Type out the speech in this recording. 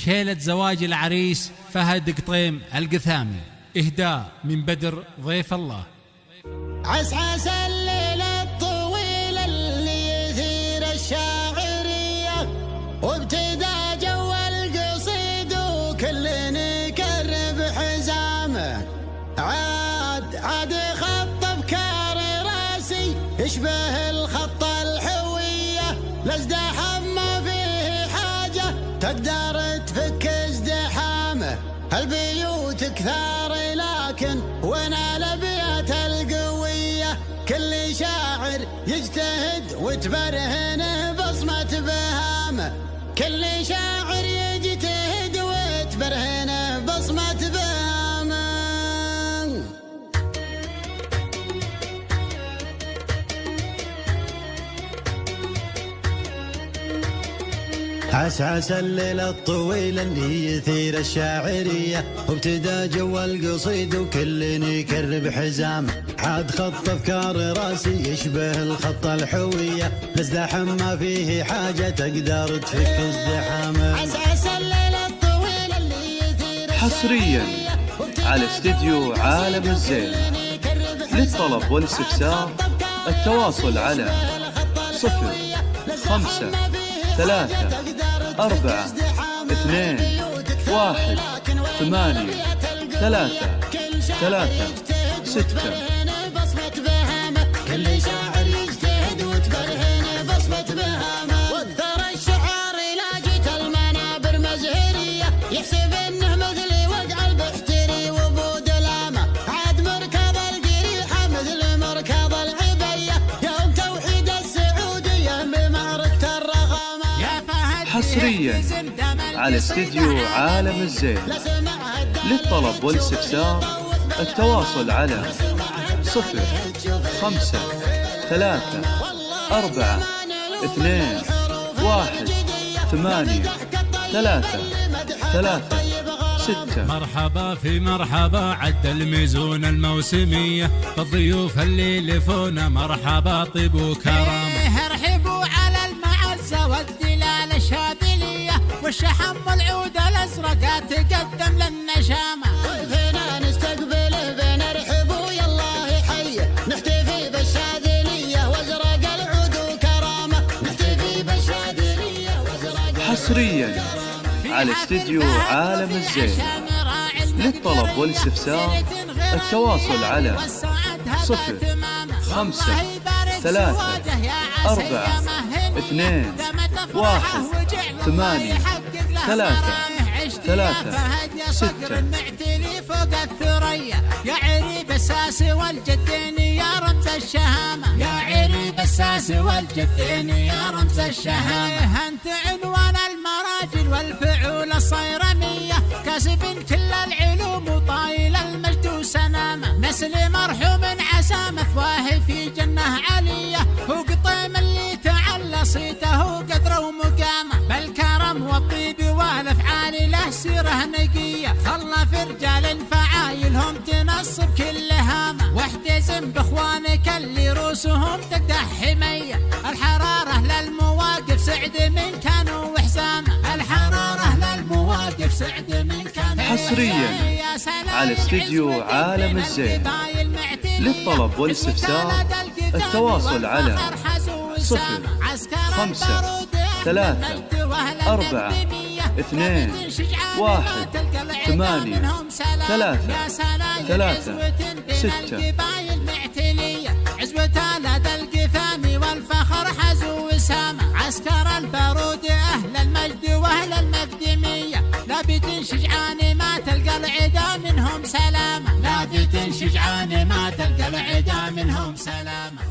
شيلة زواج العريس فهد قطيم القثامي، إهداء من بدر ضيف الله. عسعس الليل الطويل اللي يثير الشاعرية، وابتدى جو القصيد وكل يكرب حزامه. عاد خط افكار راسي يشبه الخط الحوية، لازدحم ما فيه حاجة تقدر تفك ازدحامه. البيوت كثار لكن وين الابيات القوية، كل شاعر يجتهد وتبرهنه بصمة بهامه. كل شاعر يجتهد وتبرهنه بصمة بهامه. عسعس الليل الطويل اللي يثير الشاعرية، وابتدى جو القصيد وكل يكرب حزامه. عاد خط افكار راسي يشبه الخط الحوية، لازدحم ما فيه حاجة تقدر تفك ازدحامه. عسعس الليل الطويل اللي يثير حصريا على استديو عالم الزين. للطلب والاستفسار التواصل على 0538818336. كل شاعر يجتهد وتبرهن بصمة بهامه. واكثر الشعار لاجت المنابر مزهرية، يحسب انه مثلي وجع البحتري وبود الامه. عاد مركض القريحة مثل مركض العبية، يوم توحيد السعودية بمعركة الرخامة. حصريا على استديو عالم الزين. للطلب والاستفسار التواصل على 0538818336. مرحبا في مرحبا عد الميزون الموسمية، بالضيوف اللي يلفونا مرحبا طيب وكرامة. ارحبوا على المعزة والدلال الشاذلية، والشحم والعود الازرق تقدم للنشامة. ضيفنا نستقبله بنرحب ويالله يحيه، نحتفي بالشاذلية وازرق العود وكرامة. نحتفي بالشاذلية وازرق. حصريا على استديو عالم الزين. للطلب والاستفسار التواصل على 0538818336. فوق الثريا يا عريب الساس والجدين يا رمز الشهامة. يا عريب الساس والجدين يا رمز الشهامة. انت عنوان المراجل والفعول الصيرمية، كاسب كل العلوم وطايل المجد وسنامة. نسل مرحوم عسى مثواه في جنة علية، هو قطيم اللي تعلى صيته قدره ومقامه. بالكرم والطيب والافعال له سيره نقيه، خلى في رجال فعايلهم تنصب كل هامه. واحتزم باخوانك اللي روسهم تقدح حميه، الحراره للمواقف سعد من كانوا وحسامه. الحراره للمواقف سعد من كانوا. حصريا على استديو عالم الزين. للطلب والاستفسار التواصل على 0538818336. عزوة لدى القثامي والفخر حزو وسامة. عسكر البارود أهل المجد وأهل المقدمية، لابد شجعان ما تلقى العدا منهم سلامة. لابد شجعان ما تلقى العدا منهم سلامة.